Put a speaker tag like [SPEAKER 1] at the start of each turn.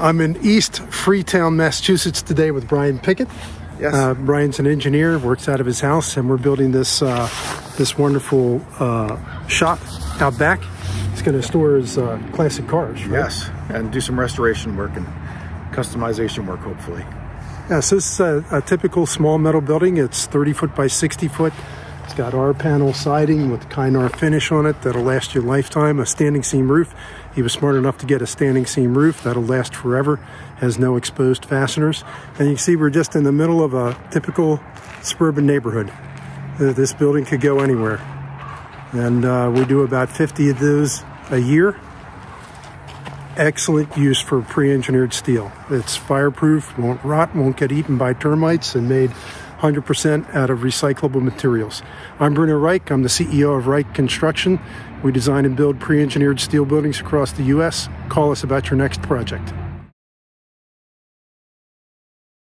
[SPEAKER 1] I'm in East Freetown, Massachusetts today with Brian Pickett.
[SPEAKER 2] Yes.
[SPEAKER 1] Brian's an engineer, works out of his house, and we're building this this wonderful shop out back. He's going to store his classic cars, right?
[SPEAKER 2] Yes, and do some restoration work and customization work, hopefully.
[SPEAKER 1] Yeah, so this is a typical small metal building. It's 30 foot by 60 foot. It's got R-panel siding with Kynar finish on it that'll last you a lifetime, a standing seam roof. He was smart enough to get a standing seam roof that'll last forever, has no exposed fasteners. And you can see we're just in the middle of a typical suburban neighborhood. This building could go anywhere. And we do about 50 of those a year. Excellent use for pre-engineered steel. It's fireproof, won't rot, won't get eaten by termites, and made 100% out of recyclable materials. I'm Reich. I'm the CEO of Reich Construction. We design and build pre-engineered steel buildings across the U.S. Call us about your next project.